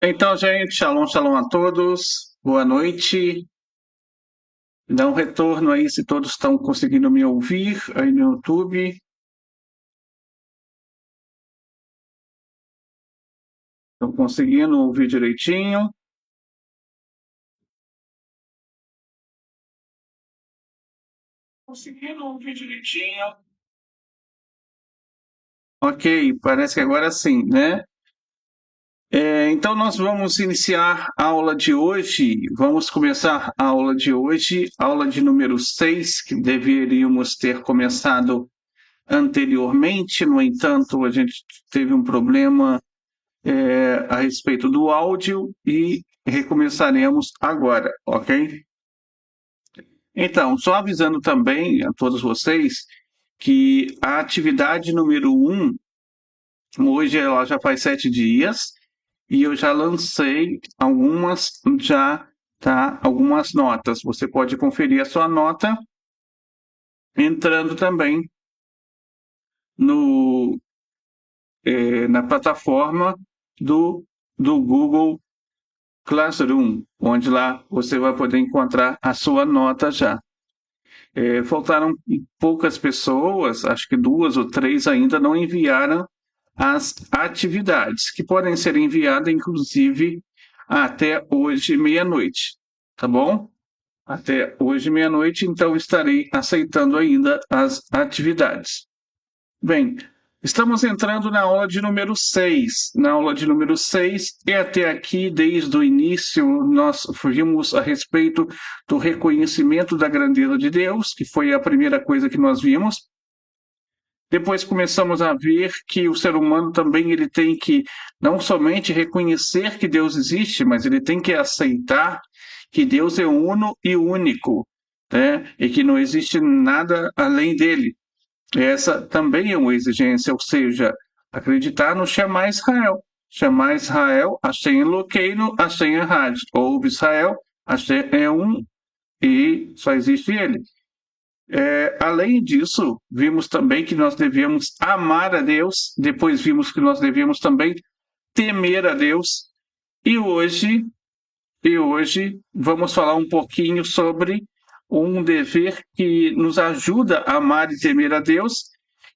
Então, gente, shalom, shalom a todos. Boa noite. Dá um retorno aí se todos estão conseguindo me ouvir aí no YouTube. Estão conseguindo ouvir direitinho? Conseguindo ouvir direitinho? Ok, parece que agora sim, né? Então, nós vamos iniciar a aula de hoje. Vamos começar a aula de hoje, aula de número 6, que deveríamos ter começado anteriormente. No entanto, a gente teve um problema a respeito do áudio e recomeçaremos agora, ok? Então, só avisando também a todos vocês que a atividade número 1, hoje ela já faz 7 dias e eu já lancei algumas notas. Você pode conferir a sua nota entrando também no, na plataforma do Google Classroom, onde lá você vai poder encontrar a sua nota já. Faltaram poucas pessoas, acho que 2 ou 3 ainda não enviaram as atividades, que podem ser enviadas, inclusive, até hoje, meia-noite, tá bom? Até hoje, meia-noite, então estarei aceitando ainda as atividades. Bem, estamos entrando na aula de número 6. Na aula de número 6, e até aqui, desde o início, nós vimos a respeito do reconhecimento da grandeza de Deus, que foi a primeira coisa que nós vimos. Depois começamos a ver que o ser humano também ele tem que não somente reconhecer que Deus existe, mas ele tem que aceitar que Deus é uno e único, né? E que não existe nada além dele. Essa também é uma exigência, ou seja, acreditar no Shema Israel. Shema Israel, Hashem Elokeinu, Hashem Echad. Ouve Israel, Hashem é um e só existe ele. Além disso, vimos também que nós devemos amar a Deus, depois vimos que nós devemos também temer a Deus, e hoje vamos falar um pouquinho sobre um dever que nos ajuda a amar e temer a Deus,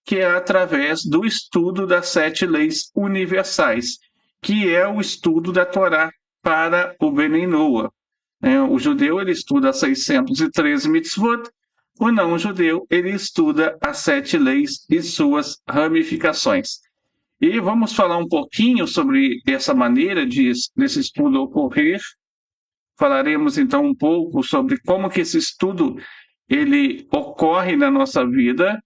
que é através do estudo das 7 leis universais, que é o estudo da Torá para o Benei Noah. O judeu ele estuda as 613 mitzvot, o não-judeu ele estuda as 7 leis e suas ramificações. E vamos falar um pouquinho sobre essa maneira desse estudo ocorrer. Falaremos então um pouco sobre como que esse estudo ele ocorre na nossa vida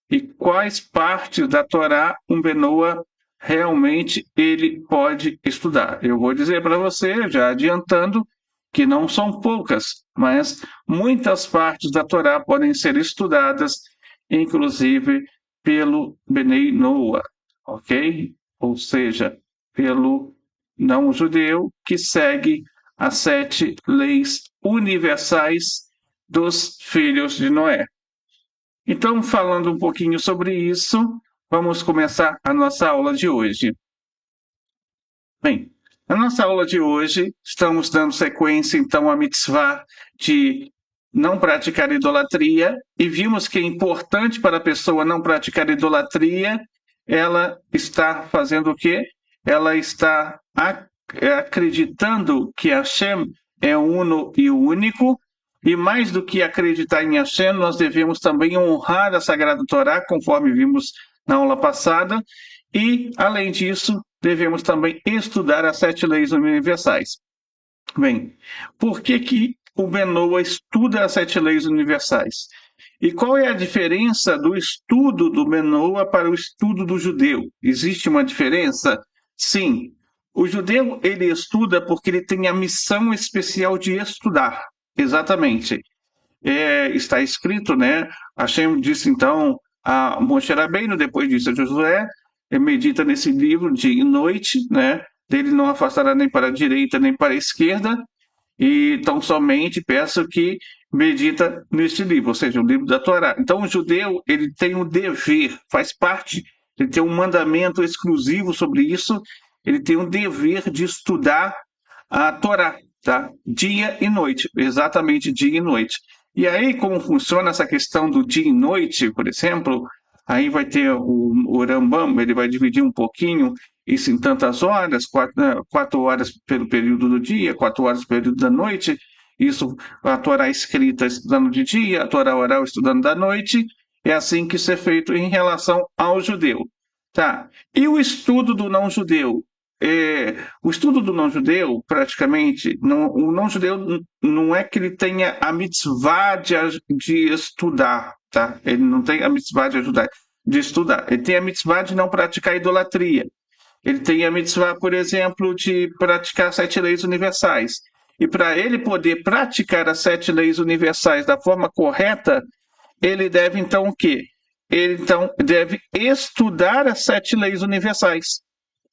e quais partes da Torá um Benoa realmente ele pode estudar. Eu vou dizer para você, já adiantando, que não são poucas, mas muitas partes da Torá podem ser estudadas, inclusive pelo Benei Noa, ok? Ou seja, pelo não-judeu que segue as 7 leis universais dos filhos de Noé. Então, falando um pouquinho sobre isso, vamos começar a nossa aula de hoje. Bem, na nossa aula de hoje, estamos dando sequência, então, à mitzvah de não praticar idolatria, e vimos que é importante para a pessoa não praticar idolatria, ela está fazendo o quê? Ela está acreditando que Hashem é uno e único, e mais do que acreditar em Hashem, nós devemos também honrar a Sagrada Torá, conforme vimos na aula passada, e, além disso, devemos também estudar as 7 leis universais. Bem, por que o Benoa estuda as 7 leis universais? E qual é a diferença do estudo do Benoa para o estudo do judeu? Existe uma diferença? Sim. O judeu, ele estuda porque ele tem a missão especial de estudar. Exatamente. Está escrito, né? Hashem disse, então, a Moshe Rabbeinu, depois disse a Josué, medita nesse livro dia e noite, né? Dele não afastará nem para a direita nem para a esquerda, e tão somente peço que medita neste livro, ou seja, o livro da Torá. Então, o judeu, ele tem um dever, faz parte, ele tem um mandamento exclusivo sobre isso, ele tem um dever de estudar a Torá, tá? Dia e noite, exatamente dia e noite. E aí, como funciona essa questão do dia e noite, por exemplo, aí vai ter o Rambam, ele vai dividir um pouquinho isso em tantas horas, 4 horas pelo período do dia, 4 horas pelo período da noite, isso a Torá escrita estudando de dia, a Torá oral estudando da noite, é assim que isso é feito em relação ao judeu. Tá? E o estudo do não-judeu? O estudo do não-judeu, praticamente, o não-judeu não é que ele tenha a mitzvah de estudar, tá? Ele não tem a mitzvah de estudar. Ele tem a mitzvah de não praticar idolatria. Ele tem a mitzvah, por exemplo, de praticar 7 leis universais. E para ele poder praticar as 7 leis universais da forma correta, ele deve então o quê? Ele então deve estudar as 7 leis universais.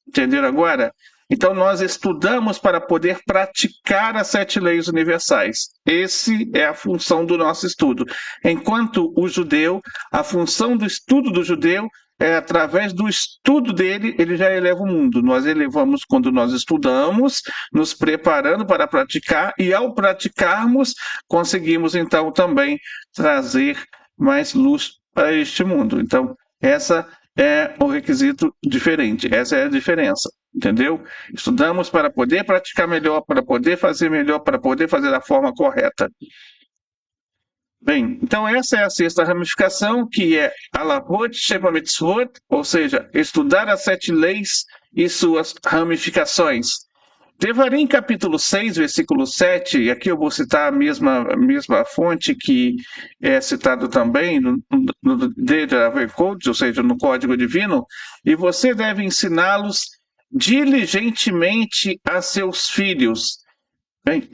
Entenderam agora? Então, nós estudamos para poder praticar as 7 leis universais. Esse é a função do nosso estudo. Enquanto o judeu, a função do estudo do judeu é através do estudo dele, ele já eleva o mundo. Nós elevamos quando nós estudamos, nos preparando para praticar, e ao praticarmos, conseguimos então também trazer mais luz para este mundo. Então, essa é o requisito diferente, essa é a diferença, entendeu? Estudamos para poder praticar melhor, para poder fazer melhor, para poder fazer da forma correta. Bem, então essa é a sexta ramificação, que é Alahot Sheva Mitzvot, ou seja, estudar as 7 leis e suas ramificações. Devarim, capítulo 6, versículo 7, e aqui eu vou citar a mesma fonte que é citado também no Devarim Code, ou seja, no Código Divino, e você deve ensiná-los diligentemente a seus filhos. Bem,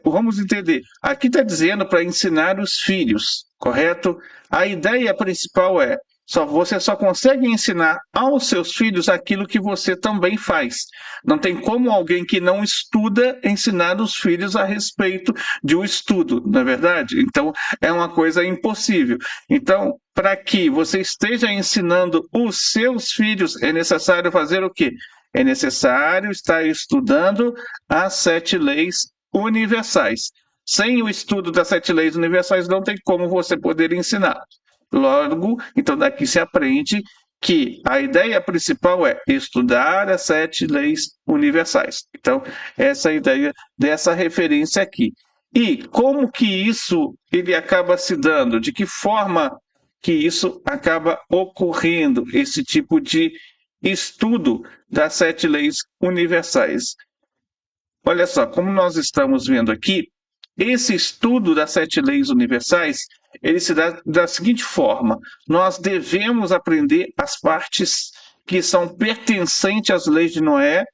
vamos entender. Aqui está dizendo para ensinar os filhos, correto? A ideia principal é você só consegue ensinar aos seus filhos aquilo que você também faz. Não tem como alguém que não estuda ensinar os filhos a respeito de um estudo, não é verdade? Então, é uma coisa impossível. Então, para que você esteja ensinando os seus filhos, é necessário fazer o quê? É necessário estar estudando as 7 leis universais. Sem o estudo das 7 leis universais, não tem como você poder ensinar. Logo, então daqui se aprende que a ideia principal é estudar as 7 leis universais. Então, essa é a ideia dessa referência aqui. E como que isso ele acaba se dando? De que forma que isso acaba ocorrendo, esse tipo de estudo das 7 leis universais? Olha só, como nós estamos vendo aqui, esse estudo das 7 leis universais, ele se dá da seguinte forma: nós devemos aprender as partes que são pertencentes às leis de Noé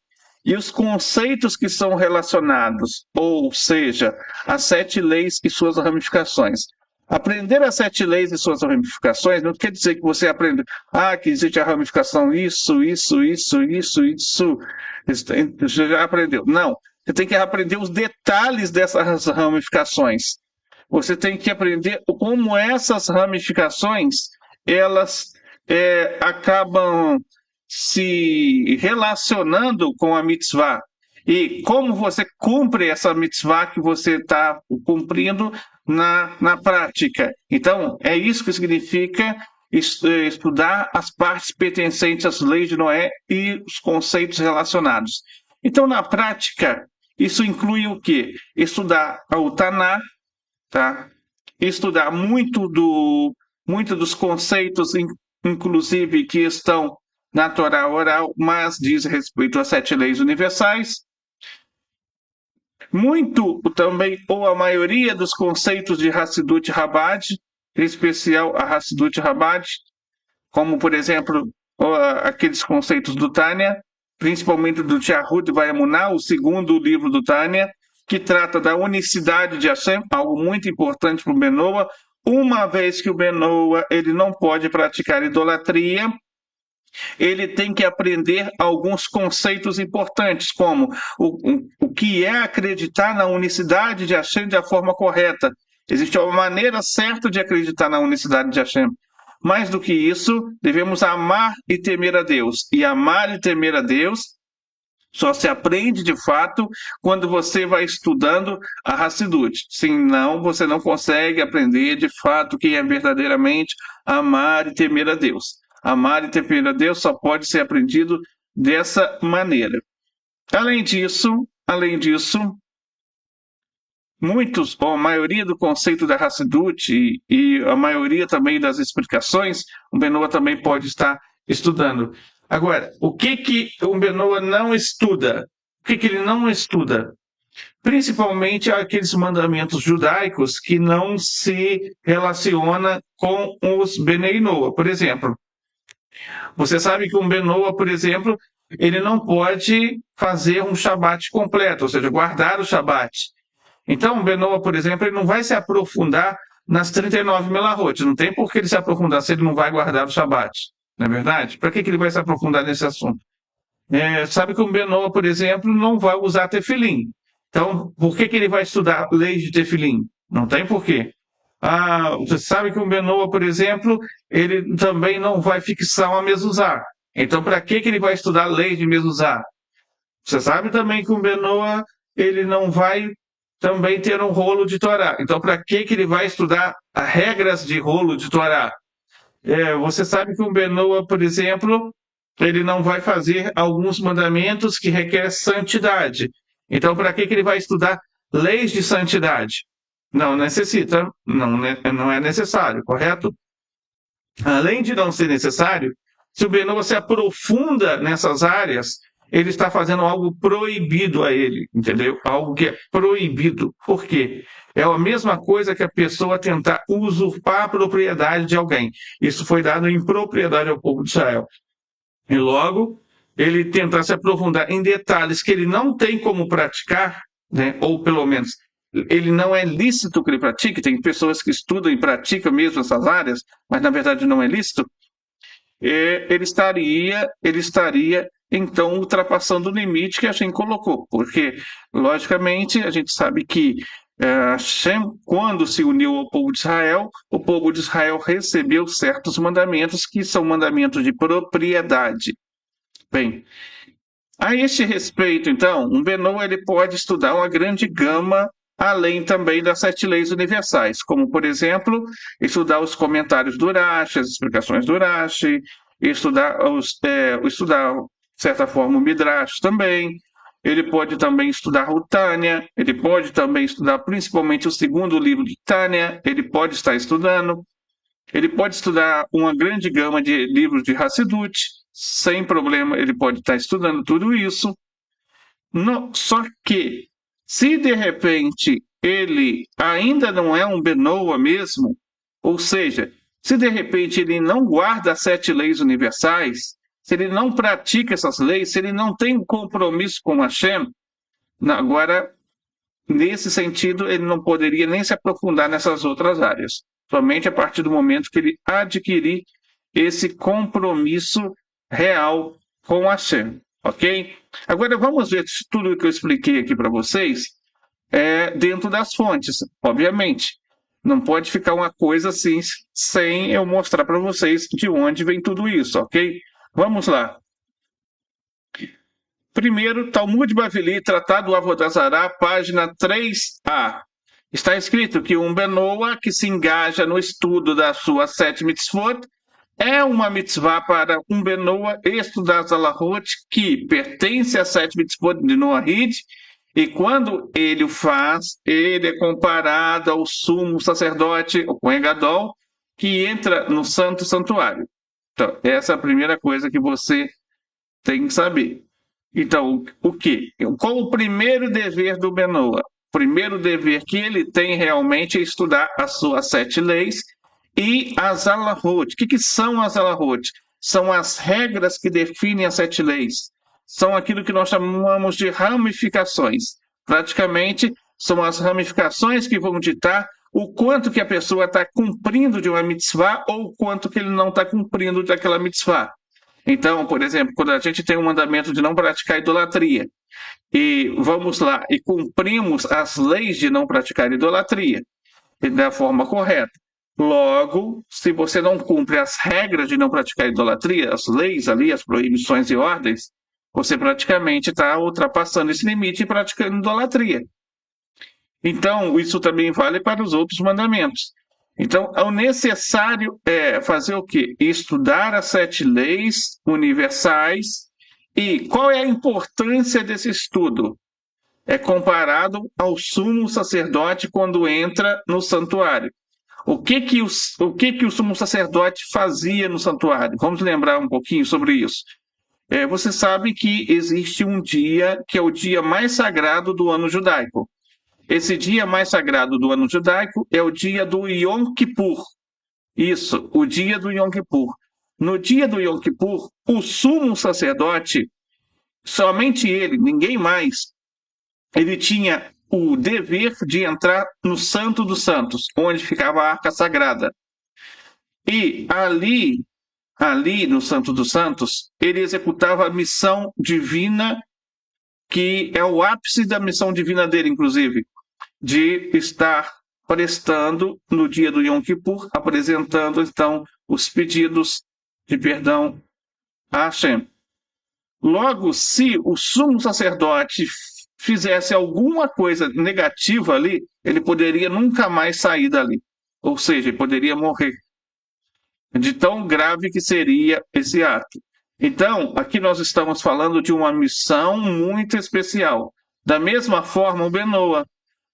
e os conceitos que são relacionados, ou seja, as 7 leis e suas ramificações. Aprender as 7 leis e suas ramificações não quer dizer que você aprende, que existe a ramificação isso, você já aprendeu. Não, você tem que aprender os detalhes dessas ramificações. Você tem que aprender como essas ramificações elas acabam se relacionando com a mitzvah. E como você cumpre essa mitzvah que você está cumprindo na prática. Então, é isso que significa estudar as partes pertencentes às leis de Noé e os conceitos relacionados. Então, na prática, isso inclui o quê? Estudar o Taná, tá? Estudar muito dos conceitos, inclusive, que estão na Torá oral, mas diz respeito às 7 leis universais. Muito também, ou a maioria dos conceitos de Hassidut Chabad, em especial a Hassidut Chabad, como, por exemplo, aqueles conceitos do Tânia, principalmente do Yahud Vayamuná, o segundo livro do Tânia, que trata da unicidade de Hashem, algo muito importante para o Benoa, uma vez que o Benoa ele não pode praticar idolatria, ele tem que aprender alguns conceitos importantes, como o que é acreditar na unicidade de Hashem da forma correta. Existe uma maneira certa de acreditar na unicidade de Hashem. Mais do que isso, devemos amar e temer a Deus. E amar e temer a Deus Só se aprende de fato quando você vai estudando a Hassidut. Senão, você não consegue aprender de fato o que é verdadeiramente amar e temer a Deus. Amar e temer a Deus só pode ser aprendido dessa maneira. Além disso, muitos, ou a maioria do conceito da Hassidut e a maioria também das explicações, o Benoa também pode estar estudando. Agora, o que o Benoa não estuda? O que ele não estuda? Principalmente aqueles mandamentos judaicos que não se relaciona com os Benei Noa. Por exemplo, você sabe que um Benoa, por exemplo, ele não pode fazer um Shabat completo, ou seja, guardar o Shabat. Então, o Benoa, por exemplo, ele não vai se aprofundar nas 39 Melahot. Não tem por que ele se aprofundar se ele não vai guardar o Shabat. Não é verdade? Para que ele vai se aprofundar nesse assunto? Sabe que o Benoa, por exemplo, não vai usar tefilim. Então, por que ele vai estudar leis de tefilim? Não tem porquê. Você sabe que o Benoa, por exemplo, ele também não vai fixar uma mezuzá. Então, para que ele vai estudar leis de mezuzá? Você sabe também que o Benoa ele não vai também ter um rolo de Torá. Então, para que ele vai estudar as regras de rolo de Torá? Você sabe que o Benoa, por exemplo, ele não vai fazer alguns mandamentos que requerem santidade. Então, para que ele vai estudar leis de santidade? Não necessita, não é necessário, correto? Além de não ser necessário, se o Benoa se aprofunda nessas áreas, ele está fazendo algo proibido a ele, entendeu? Algo que é proibido. Por quê? É a mesma coisa que a pessoa tentar usurpar a propriedade de alguém. Isso foi dado em propriedade ao povo de Israel. E logo, ele tentar se aprofundar em detalhes que ele não tem como praticar, né? Ou pelo menos ele não é lícito que ele pratique, tem pessoas que estudam e praticam mesmo essas áreas, mas na verdade não é lícito, ele estaria então ultrapassando o limite que a gente colocou, porque logicamente a gente sabe que Hashem, quando se uniu ao povo de Israel, o povo de Israel recebeu certos mandamentos que são mandamentos de propriedade. Bem, a este respeito, então, um Benoa ele pode estudar uma grande gama além também das 7 leis universais, como, por exemplo, estudar os comentários do Rashi, as explicações do Rashi, estudar, de certa forma, o Midrash também. Ele pode também estudar o Tânia, ele pode também estudar principalmente o segundo livro de Tânia, ele pode estar estudando. Ele pode estudar uma grande gama de livros de Hassidut, sem problema, ele pode estar estudando tudo isso. Só que, se de repente ele ainda não é um Benoa mesmo, ou seja, se de repente ele não guarda as 7 leis universais, se ele não pratica essas leis, se ele não tem um compromisso com Hashem, agora, nesse sentido, ele não poderia nem se aprofundar nessas outras áreas. Somente a partir do momento que ele adquirir esse compromisso real com Hashem, ok? Agora vamos ver se tudo que eu expliquei aqui para vocês dentro das fontes, obviamente. Não pode ficar uma coisa assim sem eu mostrar para vocês de onde vem tudo isso, ok? Vamos lá. Primeiro, Talmud Bavili, Tratado Avodazará, página 3a. Está escrito que um Benoa que se engaja no estudo das suas 7 mitzvot é uma mitzvah para um Benoa estudar Zalahot que pertence às 7 mitzvot de Noahid, e quando ele o faz, ele é comparado ao sumo sacerdote, o Kohen Gadol, que entra no santo santuário. Então, essa é a primeira coisa que você tem que saber. Então, o quê? Qual o primeiro dever do Benoa? O primeiro dever que ele tem realmente é estudar as suas 7 leis e as alahot. O que são as alahot? São as regras que definem as 7 leis. São aquilo que nós chamamos de ramificações. Praticamente, são as ramificações que vão ditar o quanto que a pessoa está cumprindo de uma mitzvah ou o quanto que ele não está cumprindo daquela mitzvah. Então, por exemplo, quando a gente tem um mandamento de não praticar idolatria, e vamos lá, e cumprimos as leis de não praticar idolatria da forma correta. Logo, se você não cumpre as regras de não praticar idolatria, as leis ali, as proibições e ordens, Você praticamente está ultrapassando esse limite e praticando idolatria. Então, isso também vale para os outros mandamentos. Então, o necessário é fazer o quê? Estudar as 7 leis universais. E qual é a importância desse estudo? É comparado ao sumo sacerdote quando entra no santuário. O que que o sumo sacerdote fazia no santuário? Vamos lembrar um pouquinho sobre isso. Você sabe que existe um dia que é o dia mais sagrado do ano judaico. Esse dia mais sagrado do ano judaico é o dia do Yom Kippur. Isso, o dia do Yom Kippur. No dia do Yom Kippur, o sumo sacerdote, somente ele, ninguém mais, ele tinha o dever de entrar no Santo dos Santos, onde ficava a Arca Sagrada. E ali no Santo dos Santos, ele executava a missão divina, que é o ápice da missão divina dele, inclusive, de estar prestando no dia do Yom Kippur, apresentando então os pedidos de perdão a Hashem. Logo, se o sumo sacerdote fizesse alguma coisa negativa ali, ele poderia nunca mais sair dali. Ou seja, ele poderia morrer. De tão grave que seria esse ato. Então, aqui nós estamos falando de uma missão muito especial. Da mesma forma, o Benoa.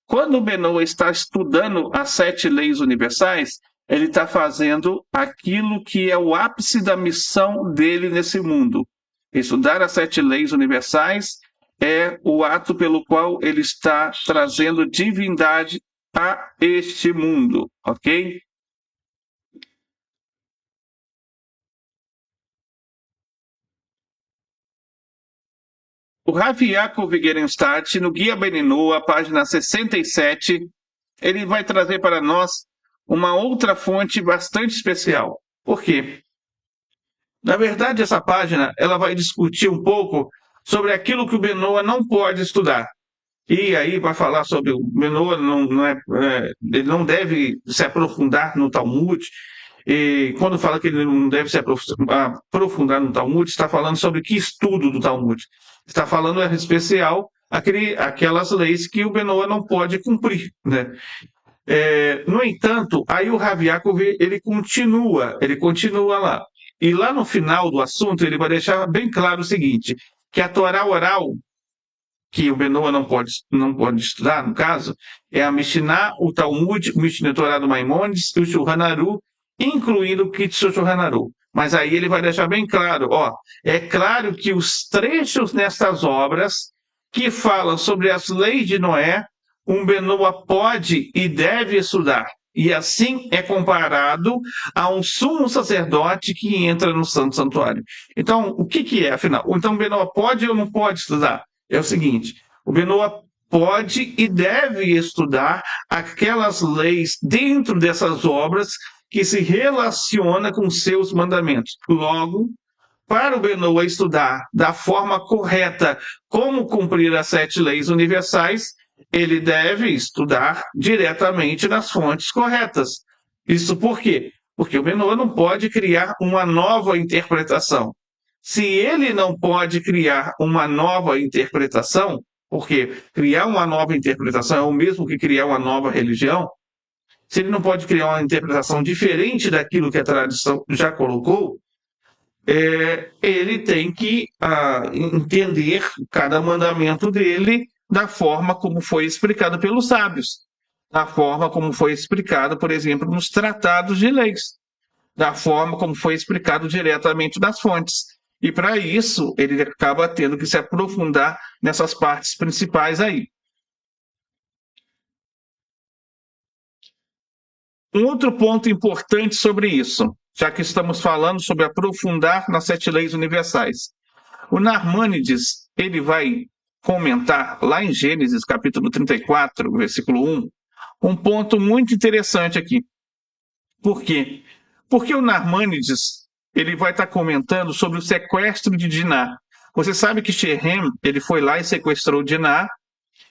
Quando o Benoa está estudando as 7 leis universais, ele está fazendo aquilo que é o ápice da missão dele nesse mundo. Estudar as 7 leis universais é o ato pelo qual ele está trazendo divindade a este mundo, ok? O Rav Yaakov Gerenstadt, no Guia Beninoa, página 67, ele vai trazer para nós uma outra fonte bastante especial. Por quê? Na verdade, essa página ela vai discutir um pouco sobre aquilo que o Benoa não pode estudar. E aí vai falar sobre o Benoa ele não deve se aprofundar no Talmud. E quando fala que ele não deve se aprofundar no Talmud, está falando sobre que estudo do Talmud? Está falando em especial aquelas leis que o Benoa não pode cumprir, né? No entanto, aí o Rav Yaakov, ele continua lá. E lá no final do assunto, ele vai deixar bem claro o seguinte, que a Torá oral, que o Benoa não pode estudar, no caso, é a Mishnah, o Talmud, o Mishneh Torá do Maimonides e o Shulchan Aruch, incluindo o Kitzur Shulchan Aruch. Mas aí ele vai deixar bem claro, é claro que os trechos nestas obras que falam sobre as leis de Noé, um Benoa pode e deve estudar. E assim é comparado a um sumo sacerdote que entra no Santo Santuário. Então, o que é, afinal? Então, o Benoa pode ou não pode estudar? É o seguinte, o Benoa pode e deve estudar aquelas leis dentro dessas obras que se relaciona com seus mandamentos. Logo, para o Benoa estudar da forma correta como cumprir as 7 leis universais, ele deve estudar diretamente nas fontes corretas. Isso por quê? Porque o Benoa não pode criar uma nova interpretação. Se ele não pode criar uma nova interpretação, porque criar uma nova interpretação é o mesmo que criar uma nova religião, se ele não pode criar uma interpretação diferente daquilo que a tradição já colocou, ele tem que entender cada mandamento dele da forma como foi explicado pelos sábios, da forma como foi explicado, por exemplo, nos tratados de leis, da forma como foi explicado diretamente das fontes. E para isso, ele acaba tendo que se aprofundar nessas partes principais aí. Um outro ponto importante sobre isso, já que estamos falando sobre aprofundar nas 7 leis universais. O Narmânides, ele vai comentar lá em Gênesis, capítulo 34, versículo 1, um ponto muito interessante aqui. Por quê? Porque o Narmânides, ele vai estar comentando sobre o sequestro de Diná. Você sabe que Shem, ele foi lá e sequestrou Diná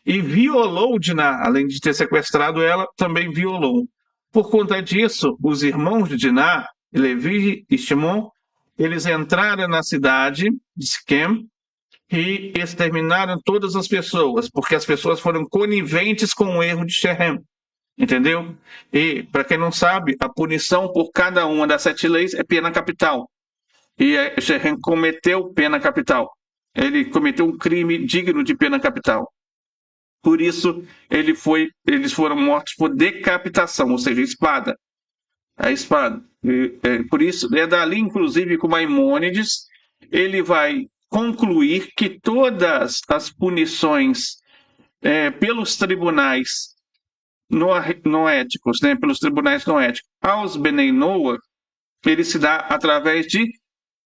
e violou Diná, além de ter sequestrado ela, também violou. Por conta disso, os irmãos de Diná, Levi e Shimon, eles entraram na cidade de Siquém e exterminaram todas as pessoas, porque as pessoas foram coniventes com o erro de Shem, entendeu? E, para quem não sabe, a punição por cada uma das 7 leis é pena capital. E Shem cometeu pena capital. Ele cometeu um crime digno de pena capital. Por isso, eles foram mortos por decapitação, ou seja, espada. A espada. Por isso, é dali, inclusive, que o Maimônides ele vai concluir que todas as punições pelos tribunais noéticos, né, pelos tribunais noéticos, aos Benei Noa, ele se dá através de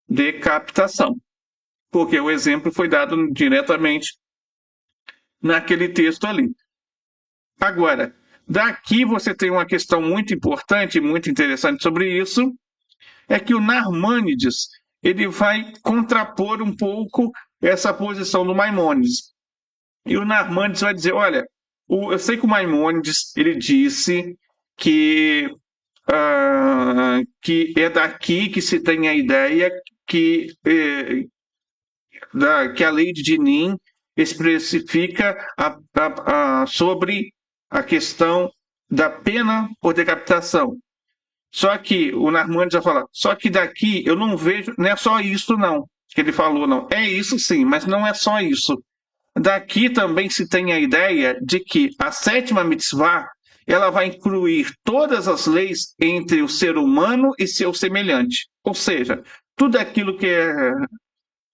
decapitação, porque o exemplo foi dado diretamente naquele texto ali. Agora, daqui você tem uma questão muito importante, muito interessante sobre isso, é que o Narmânides ele vai contrapor um pouco essa posição do Maimônides. E o Narmânides vai dizer, olha, eu sei que o Maimônides ele disse que é daqui que se tem a ideia que a lei de Dinin especifica sobre a questão da pena por decapitação. Só que o Narmânides vai falar, só que daqui eu não vejo, não é só isso não, que ele falou, não. É isso sim, mas não é só isso. Daqui também se tem a ideia de que a 7ª mitzvah ela vai incluir todas as leis entre o ser humano e seu semelhante. Ou seja, tudo aquilo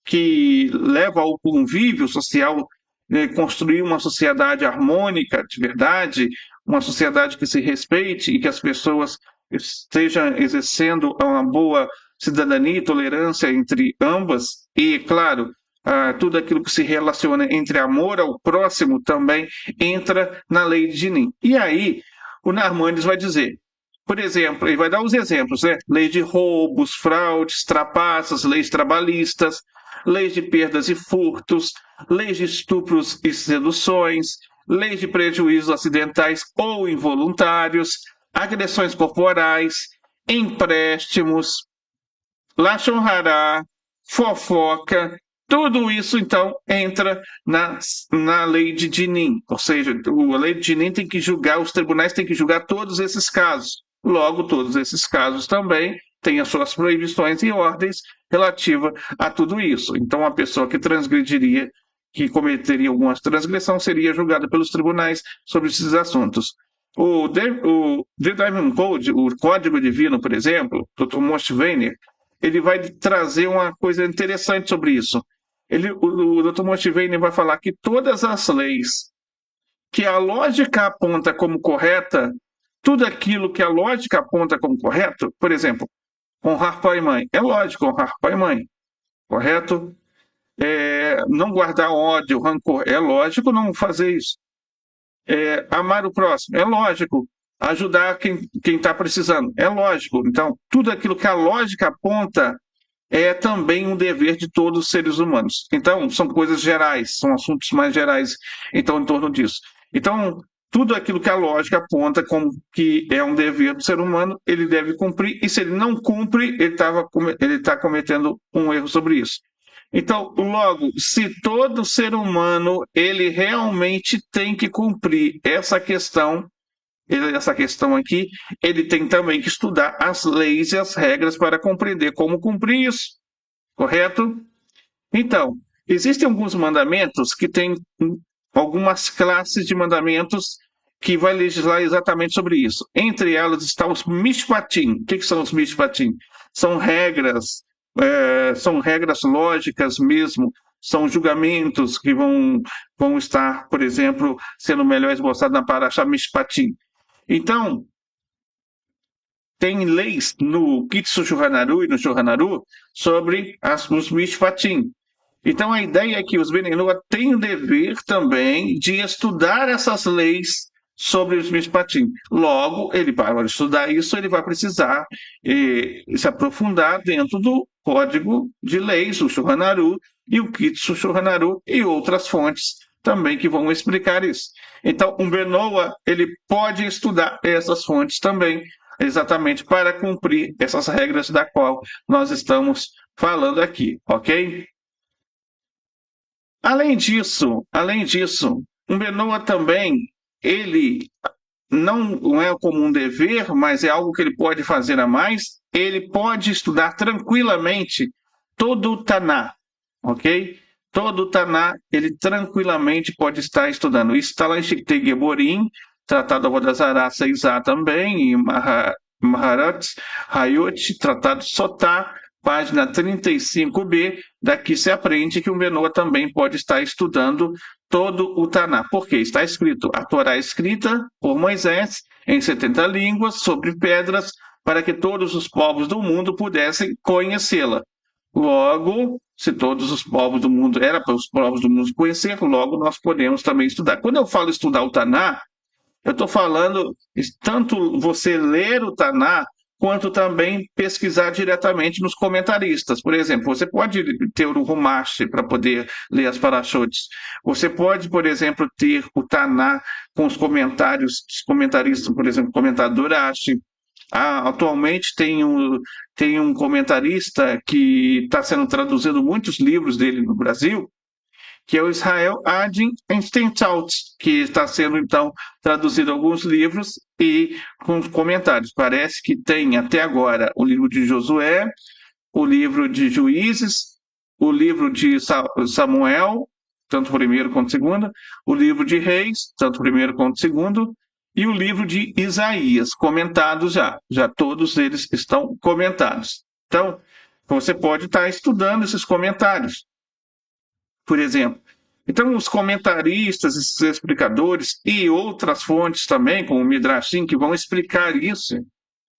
que leva ao convívio social, né, construir uma sociedade harmônica de verdade, uma sociedade que se respeite e que as pessoas estejam exercendo uma boa cidadania e tolerância entre ambas, e, claro, tudo aquilo que se relaciona entre amor ao próximo também entra na lei de Dinin. E aí, o Narmânides vai dizer, por exemplo, ele vai dar os exemplos, né? Lei de roubos, fraudes, trapaças, leis trabalhistas, leis de perdas e furtos, leis de estupros e seduções, leis de prejuízos acidentais ou involuntários, agressões corporais, empréstimos, lashon hará, fofoca, tudo isso, então, entra na lei de Dinin. Ou seja, a lei de Dinin tem que julgar, os tribunais têm que julgar todos esses casos. Logo, todos esses casos também têm as suas proibições e ordens relativas a tudo isso. Então, a pessoa que transgrediria, que cometeria alguma transgressão, seria julgada pelos tribunais sobre esses assuntos. O The Diamond Code, o Código Divino, por exemplo, Dr. Moshe Weiner, ele vai trazer uma coisa interessante sobre isso. O Dr. Moshe Weiner vai falar que todas as leis que a lógica aponta como correta, tudo aquilo que a lógica aponta como correto, por exemplo, honrar pai e mãe, é lógico honrar pai e mãe, correto? Não guardar ódio, rancor, é lógico não fazer isso. Amar o próximo, é lógico. Ajudar quem está precisando, é lógico. Então, tudo aquilo que a lógica aponta é também um dever de todos os seres humanos. Então, são coisas gerais, são assuntos mais gerais então, em torno disso. Então, tudo aquilo que a lógica aponta como que é um dever do ser humano, ele deve cumprir, e se ele não cumpre, ele está cometendo um erro sobre isso. Então, logo, se todo ser humano ele realmente tem que cumprir essa questão aqui, ele tem também que estudar as leis e as regras para compreender como cumprir isso, correto? Então, existem alguns mandamentos que têm algumas classes de mandamentos que vai legislar exatamente sobre isso. Entre elas estão os mishpatim. O que são os mishpatim? São regras lógicas mesmo, são julgamentos que vão estar, por exemplo, sendo melhor esboçados na Parashá Mishpatim. Então, tem leis no Kitsu Shulchan Aruch e no Shulchan Aruch sobre os Mishpatim. Então, a ideia é que os Benei Noa têm o dever também de estudar essas leis sobre os Mishpatim. Logo, para estudar isso, ele vai precisar se aprofundar dentro do Código de Leis, o Shulchan Aruch e o Kitsu Shulchan Aruch e outras fontes também que vão explicar isso. Então, um Benoa, ele pode estudar essas fontes também, exatamente para cumprir essas regras da qual nós estamos falando aqui, ok? Além disso, um Benoa também, ele não é como um dever, mas é algo que ele pode fazer a mais. Ele pode estudar tranquilamente todo o Taná, ok? Todo o Taná, ele tranquilamente pode estar estudando. Isso está lá em Shiktei Geborim, Tratado da Vodazará 6a também, e Maharat Hayot, Tratado Sotá, página 35b. Daqui se aprende que o Benoa também pode estar estudando todo o Taná, porque está escrito, a Torá é escrita por Moisés em 70 línguas, sobre pedras, para que todos os povos do mundo pudessem conhecê-la. Logo, se todos os povos do mundo, era para os povos do mundo conhecer, logo nós podemos também estudar. Quando eu falo estudar o Taná, eu estou falando tanto você ler o Taná, quanto também pesquisar diretamente nos comentaristas. Por exemplo, você pode ter o Rumash para poder ler as parashotes. Você pode, por exemplo, ter o Taná com os comentários, os comentaristas, por exemplo, o comentador Ashi. Atualmente tem um comentarista que está sendo traduzindo muitos livros dele no Brasil, que é o Israel Adin Steintaut, que está sendo, então, traduzido alguns livros e com comentários. Parece que tem até agora o livro de Josué, o livro de Juízes, o livro de Samuel, tanto o primeiro quanto o segundo, o livro de Reis, tanto o primeiro quanto o segundo, e o livro de Isaías, comentados já. Já todos eles estão comentados. Então, você pode estar estudando esses comentários, por exemplo. Então, os comentaristas, esses explicadores e outras fontes também, como o Midrashim, que vão explicar isso,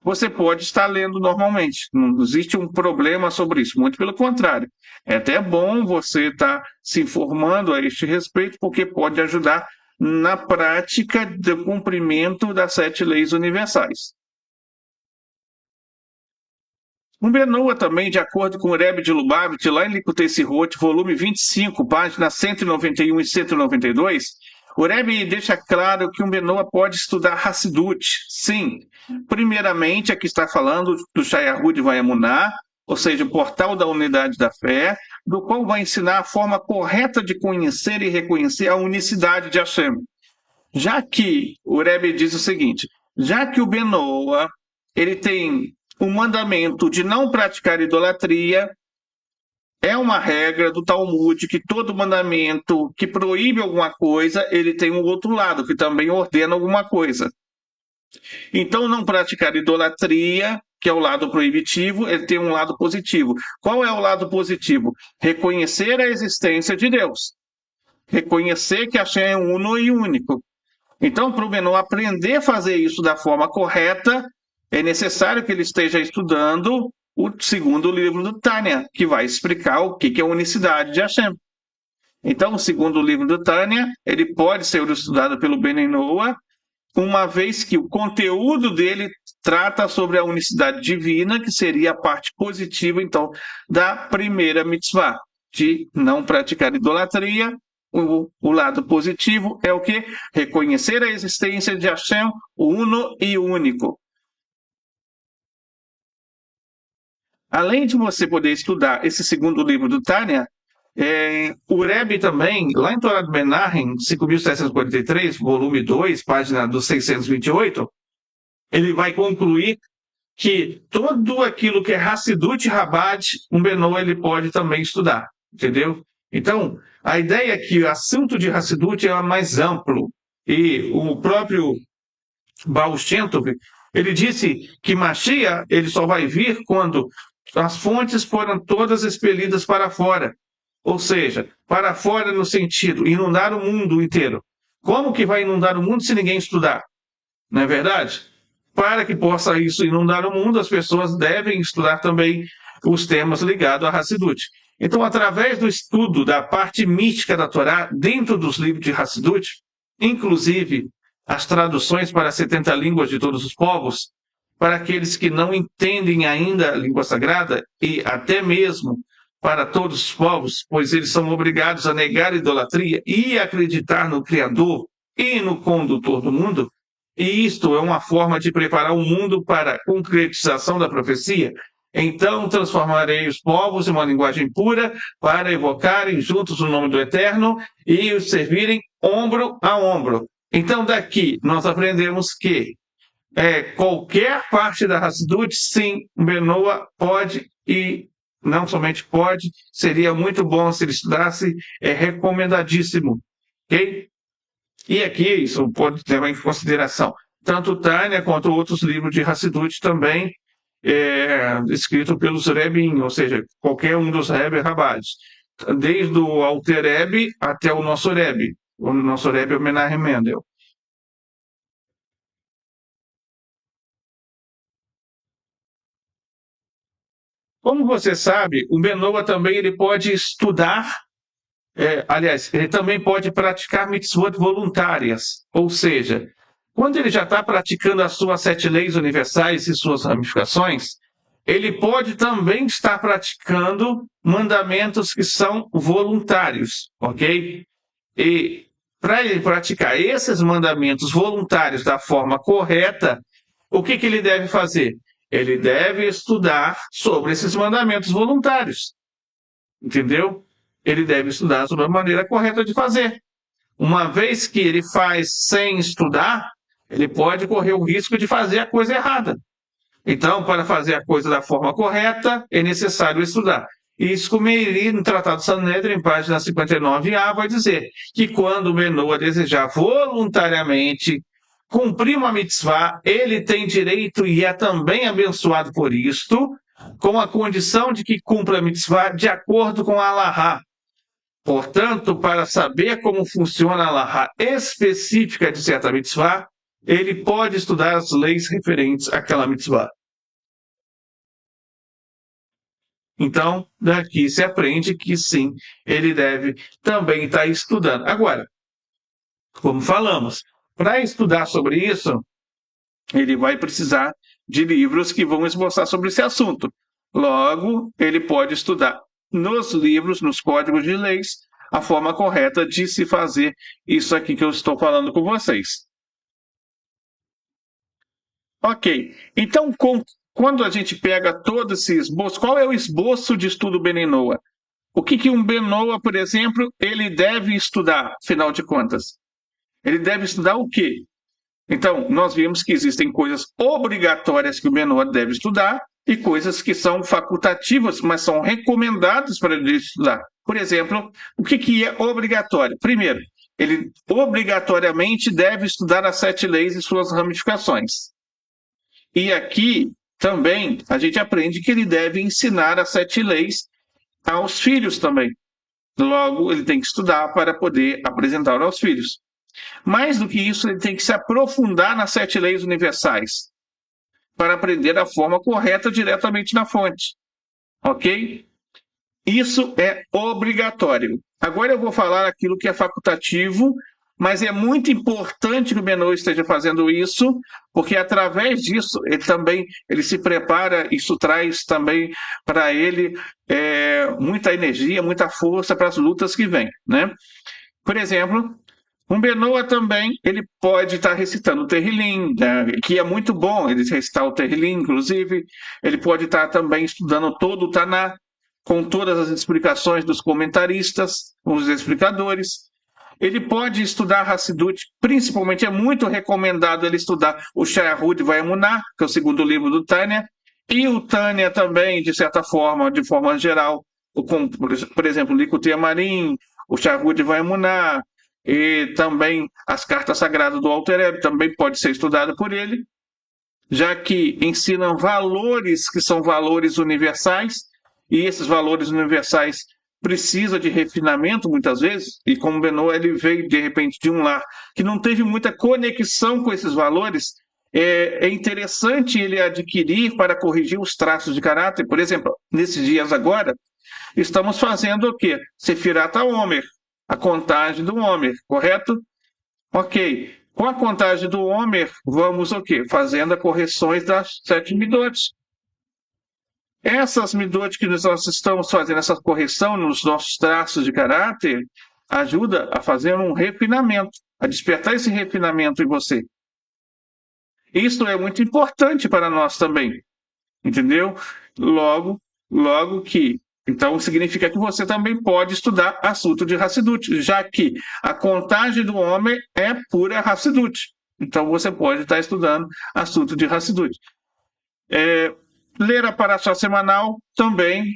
você pode estar lendo normalmente. Não existe um problema sobre isso, muito pelo contrário. É até bom você estar se informando a este respeito, porque pode ajudar na prática do cumprimento das 7 leis universais. Um Benoa também, de acordo com o Rebbe de Lubavitch, lá em Likutei Sirot, volume 25, páginas 191 e 192, o Rebbe deixa claro que um Benoa pode estudar Hassidut. Sim, primeiramente, aqui está falando do Shayahud Vayamuná, ou seja, o portal da unidade da fé, do qual vai ensinar a forma correta de conhecer e reconhecer a unicidade de Hashem. Já que o Rebbe diz o seguinte, já que o Benoa, ele tem o mandamento de não praticar idolatria, é uma regra do Talmud que todo mandamento que proíbe alguma coisa, ele tem um outro lado, que também ordena alguma coisa. Então, não praticar idolatria, que é o lado proibitivo, ele tem um lado positivo. Qual é o lado positivo? Reconhecer a existência de Deus. Reconhecer que Hashem é uno e único. Então, para o Benoa aprender a fazer isso da forma correta, é necessário que ele esteja estudando o segundo livro do Tânia, que vai explicar o que é a unicidade de Hashem. Então, o segundo livro do Tânia, ele pode ser estudado pelo Ben Noah, uma vez que o conteúdo dele trata sobre a unicidade divina, que seria a parte positiva, então, da primeira mitzvah, de não praticar idolatria. O lado positivo é o que? Reconhecer a existência de Hashem, o uno e único. Além de você poder estudar esse segundo livro do Tânia, o Rebbe também, lá em Torá do Menachem, 5.743, volume 2, página do 628, ele vai concluir que tudo aquilo que é Hassidut e Rabat, um Benoa ele pode também estudar, entendeu? Então, a ideia é que o assunto de Hassidut é mais amplo, e o próprio Baal Shem Tov, ele disse que Mashiach ele só vai vir quando as fontes foram todas expelidas para fora. Ou seja, para fora no sentido, inundar o mundo inteiro. Como que vai inundar o mundo se ninguém estudar? Não é verdade? Para que possa isso inundar o mundo, as pessoas devem estudar também os temas ligados a Hassidut. Então, através do estudo da parte mística da Torá, dentro dos livros de Hassidut, inclusive as traduções para 70 línguas de todos os povos, para aqueles que não entendem ainda a língua sagrada, e até mesmo para todos os povos, pois eles são obrigados a negar a idolatria e acreditar no Criador e no Condutor do mundo, e isto é uma forma de preparar o mundo para a concretização da profecia. Então transformarei os povos em uma linguagem pura para evocarem juntos o nome do Eterno e os servirem ombro a ombro. Então daqui nós aprendemos que qualquer parte da Hassidut, sim, Benoa pode e não somente pode, seria muito bom se ele estudasse, é recomendadíssimo, ok? E aqui isso pode levar em consideração tanto o Tânia quanto outros livros de Hassidut também, escrito pelos Rebim, ou seja, qualquer um dos Rebbe Rabados, desde o Alter Rebbe até o nosso Rebbe é o Menachem Mendel. Como você sabe, o Benoa também ele pode estudar, aliás, ele também pode praticar mitzvot voluntárias, ou seja, quando ele já está praticando as suas 7 leis universais e suas ramificações, ele pode também estar praticando mandamentos que são voluntários, ok? E para ele praticar esses mandamentos voluntários da forma correta, o que ele deve fazer? Ele deve estudar sobre esses mandamentos voluntários, entendeu? Ele deve estudar sobre a maneira correta de fazer. Uma vez que ele faz sem estudar, ele pode correr o risco de fazer a coisa errada. Então, para fazer a coisa da forma correta, é necessário estudar. E isso, como ele, no Tratado de Sanedrin, página 59a, vai dizer que quando o Benoa desejar voluntariamente cumprir uma mitzvah, ele tem direito e é também abençoado por isto, com a condição de que cumpra a mitzvah de acordo com a Halahá. Portanto, para saber como funciona a Halahá específica de certa mitzvah, ele pode estudar as leis referentes àquela mitzvah. Então, daqui se aprende que sim, ele deve também estar estudando. Agora, como falamos, para estudar sobre isso, ele vai precisar de livros que vão esboçar sobre esse assunto. Logo, ele pode estudar nos livros, nos códigos de leis, a forma correta de se fazer isso aqui que eu estou falando com vocês. Ok, então quando a gente pega todo esse esboço, qual é o esboço de estudo Beninoa? O que um Benoa, por exemplo, ele deve estudar, afinal de contas? Ele deve estudar o quê? Então, nós vimos que existem coisas obrigatórias que o Benoa deve estudar e coisas que são facultativas, mas são recomendadas para ele estudar. Por exemplo, o que é obrigatório? Primeiro, ele obrigatoriamente deve estudar as 7 leis e suas ramificações. E aqui também a gente aprende que ele deve ensinar as 7 leis aos filhos também. Logo, ele tem que estudar para poder apresentar aos filhos. Mais do que isso, ele tem que se aprofundar nas 7 leis universais para aprender a forma correta diretamente na fonte. Ok? Isso é obrigatório. Agora eu vou falar aquilo que é facultativo, mas é muito importante que o Benoa esteja fazendo isso, porque através disso ele se prepara, isso traz também para ele muita energia, muita força para as lutas que vêm, né? Por exemplo, um Benoa também, ele pode estar recitando o Terrilim, né, que é muito bom ele recitar o Terrilim, inclusive. Ele pode estar também estudando todo o Taná, com todas as explicações dos comentaristas, os explicadores. Ele pode estudar Hassidut, principalmente é muito recomendado ele estudar o Shayahud Vaemunah, que é o segundo livro do Tânia, e o Tânia também, de certa forma, de forma geral, por exemplo, o Likutei Amarim, o Shayahud Vaemunah, e também as cartas sagradas do Alter Rebbe também pode ser estudada por ele, já que ensinam valores que são valores universais, e esses valores universais precisam de refinamento muitas vezes, e como Benoa ele veio de repente de um lar que não teve muita conexão com esses valores, é interessante ele adquirir para corrigir os traços de caráter. Por exemplo, nesses dias agora, estamos fazendo o quê? Sefirat HaOmer, a contagem do Homer, correto? Ok. Com a contagem do Homer, vamos o quê? Fazendo as correções das 7 midot. Essas midot que nós estamos fazendo essa correção nos nossos traços de caráter, ajuda a fazer um refinamento, a despertar esse refinamento em você. Isso é muito importante para nós também. entendeu? Logo, logo que. Então, significa que você também pode estudar assunto de Hassidut, já que a contagem do homem é pura Hassidut. Então, você pode estar estudando assunto de Hassidut. Ler a Paraxá semanal também,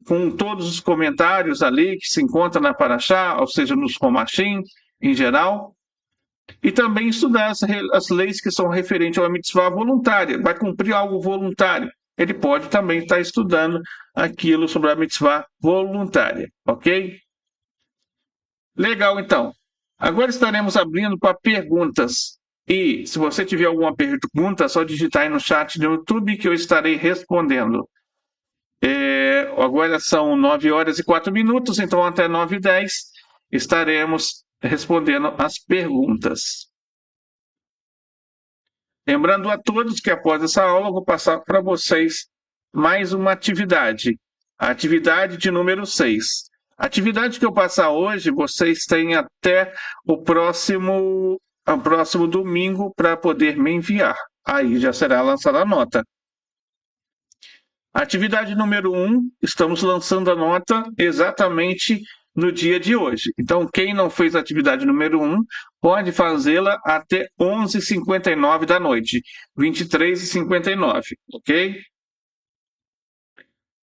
com todos os comentários ali que se encontra na Paraxá, ou seja, nos Romashim em geral, e também estudar as leis que são referentes à mitzvah voluntária. Vai cumprir algo voluntário. Ele pode também estar estudando aquilo sobre a mitzvah voluntária, ok? Legal, então. Agora estaremos abrindo para perguntas. E se você tiver alguma pergunta, é só digitar aí no chat do YouTube que eu estarei respondendo. Agora são 9 horas e 4 minutos, então até 9h10 estaremos respondendo as perguntas. Lembrando a todos que após essa aula eu vou passar para vocês mais uma atividade, a atividade de número 6. A atividade que eu passar hoje, vocês têm até o próximo domingo para poder me enviar. Aí já será lançada a nota. Atividade número 1, estamos lançando a nota exatamente no dia de hoje. Então, quem não fez a atividade número 1, pode fazê-la até 11h59 da noite, 23h59, ok?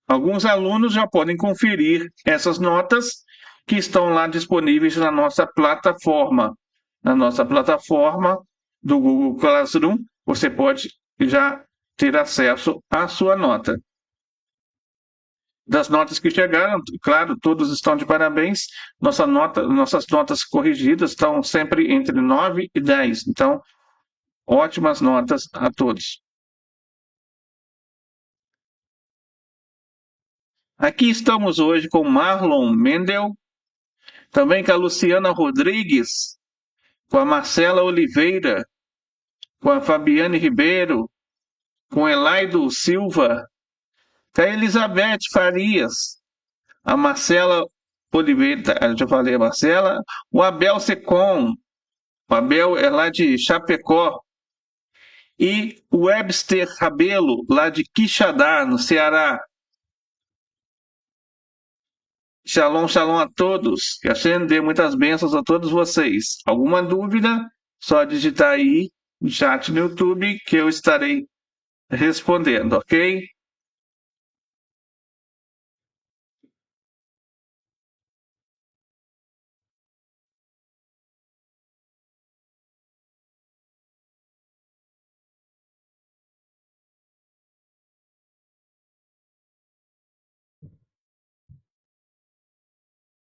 Alguns alunos já podem conferir essas notas que estão lá disponíveis na nossa plataforma. Na nossa plataforma do Google Classroom, você pode já ter acesso à sua nota. Das notas que chegaram, claro, todos estão de parabéns. Nossas notas corrigidas estão sempre entre 9 e 10. Então, ótimas notas a todos. Aqui estamos hoje com Marlon Mendel, também com a Luciana Rodrigues, com a Marcela Oliveira, com a Fabiane Ribeiro, com Elaido Silva, com a Elizabeth Farias, a Marcela Oliveira, já falei a Marcela, o Abel Secom, o Abel é lá de Chapecó, e o Webster Rabelo, lá de Quixadá, no Ceará. Shalom, shalom a todos. Que Hashem dê muitas bênçãos a todos vocês. Alguma dúvida? Só digitar aí no chat no YouTube que eu estarei respondendo, ok?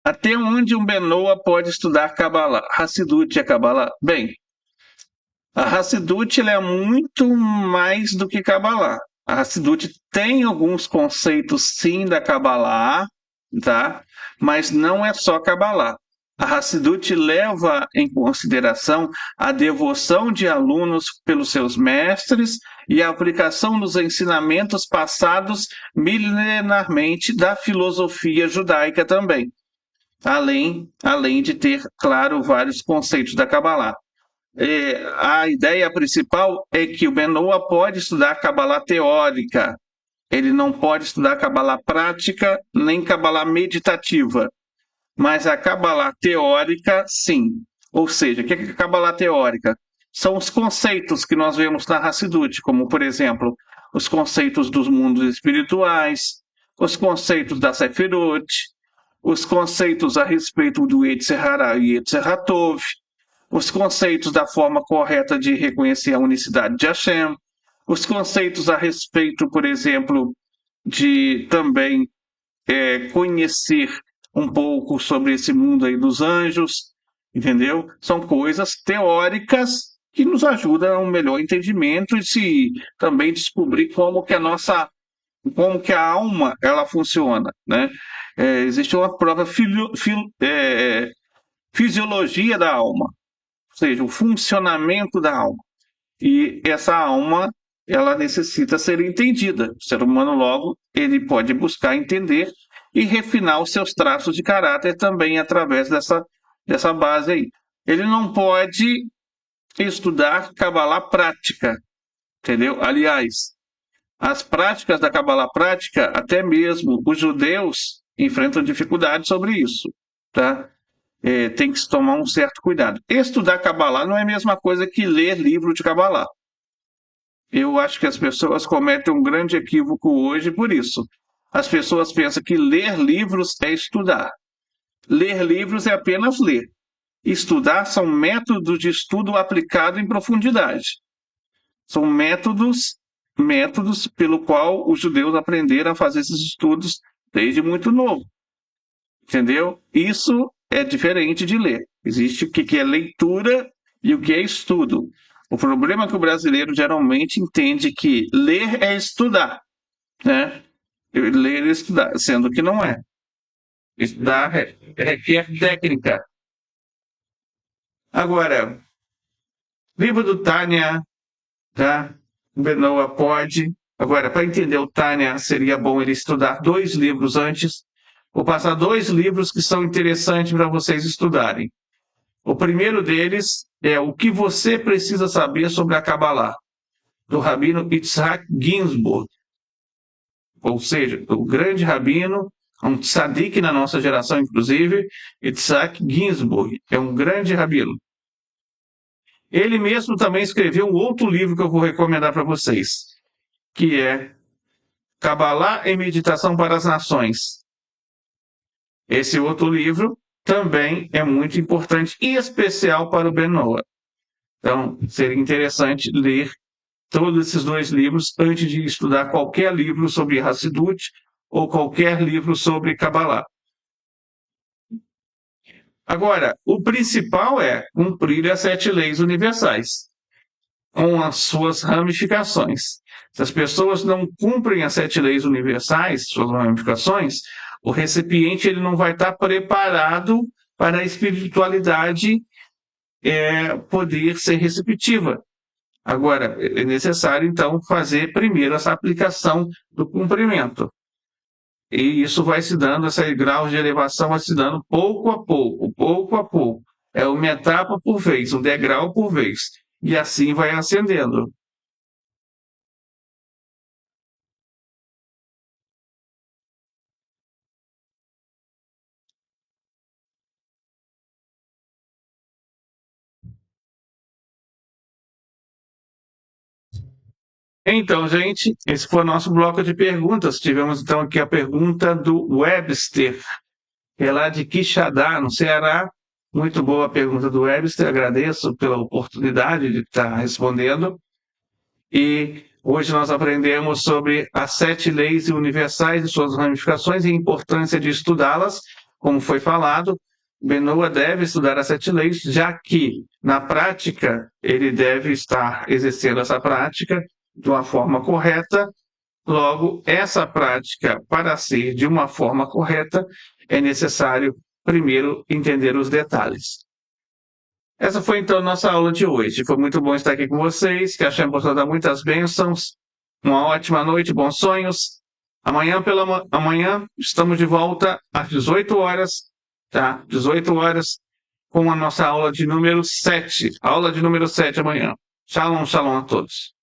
Até onde um Benoa pode estudar Kabbalah? Hassidut é Kabbalah? Bem, a Hassidut é muito mais do que Kabbalah. A Hassidut tem alguns conceitos, sim, da Kabbalah, tá? Mas não é só Kabbalah. A Hassidut leva em consideração a devoção de alunos pelos seus mestres e a aplicação dos ensinamentos passados milenarmente da filosofia judaica também, além de ter, claro, vários conceitos da Kabbalah. A ideia principal é que o Benoa pode estudar Kabbalah teórica, ele não pode estudar Kabbalah prática nem Kabbalah meditativa, mas a Kabbalah teórica, sim. Ou seja, o que é a Kabbalah teórica? São os conceitos que nós vemos na Hassidut, como, por exemplo, os conceitos dos mundos espirituais, os conceitos da Sefirot, os conceitos a respeito do Yetzer Hara e Yetzer Hatov, os conceitos da forma correta de reconhecer a unicidade de Hashem, os conceitos a respeito, por exemplo, de também conhecer um pouco sobre esse mundo aí dos anjos, entendeu? São coisas teóricas que nos ajudam a um melhor entendimento e se também descobrir como que a alma ela funciona, né? Existe uma própria fisiologia da alma, ou seja, o funcionamento da alma. E essa alma, ela necessita ser entendida. O ser humano, logo, ele pode buscar entender e refinar os seus traços de caráter também através dessa base aí. Ele não pode estudar Kabbalah prática, entendeu? Aliás, As práticas da Cabala prática, até mesmo os judeus enfrentam dificuldades sobre isso, tá? Tem que se tomar um certo cuidado. Estudar Kabbalah não é a mesma coisa que ler livro de Kabbalah. Eu acho que as pessoas cometem um grande equívoco hoje por isso. As pessoas pensam que ler livros é estudar. Ler livros é apenas ler. Estudar são métodos de estudo aplicado em profundidade. São métodos pelo qual os judeus aprenderam a fazer esses estudos desde muito novo. Entendeu? Isso é diferente de ler. Existe o que é leitura e o que é estudo. O problema é que o brasileiro geralmente entende que ler é estudar, né? Ler é estudar, sendo que não é. Estudar requer técnica. Agora, livro do Tânia, tá? O Benoa pode. Agora, para entender o Tânia, seria bom ele estudar 2 livros antes. Vou passar 2 livros que são interessantes para vocês estudarem. O primeiro deles é O que você precisa saber sobre a Kabbalah, do rabino Yitzhak Ginsburg. Ou seja, o grande rabino, um tzadik na nossa geração, inclusive, Yitzhak Ginsburg, é um grande rabino. Ele mesmo também escreveu um outro livro que eu vou recomendar para vocês, que é Kabbalah e Meditação para as Nações. Esse outro livro também é muito importante e especial para o Ben Noah. Então, seria interessante ler todos esses 2 livros antes de estudar qualquer livro sobre Hassidut ou qualquer livro sobre Kabbalah. Agora, o principal é cumprir as 7 leis universais, com as suas ramificações. Se as pessoas não cumprem as 7 leis universais, suas ramificações, o recipiente ele não vai estar preparado para a espiritualidade poder ser receptiva. Agora, é necessário, então, fazer primeiro essa aplicação do cumprimento. E isso vai se dando, esse grau de elevação vai se dando pouco a pouco, pouco a pouco. É uma etapa por vez, um degrau por vez. E assim vai ascendendo. Então, gente, esse foi o nosso bloco de perguntas. Tivemos, então, aqui a pergunta do Webster, que é lá de Quixadá, no Ceará. Muito boa a pergunta do Webster, agradeço pela oportunidade de estar respondendo. E hoje nós aprendemos sobre as 7 leis universais e suas ramificações e a importância de estudá-las, como foi falado. Benoa deve estudar as 7 leis, já que, na prática, ele deve estar exercendo essa prática de uma forma correta. Logo, essa prática, para ser de uma forma correta, é necessário primeiro entender os detalhes. Essa foi então a nossa aula de hoje. Foi muito bom estar aqui com vocês, que Hashem possa dar muitas bênçãos, uma ótima noite, bons sonhos. Amanhã estamos de volta às 18 horas, tá? 18 horas, com a nossa aula de número 7. Aula de número 7 amanhã. Shalom, shalom a todos.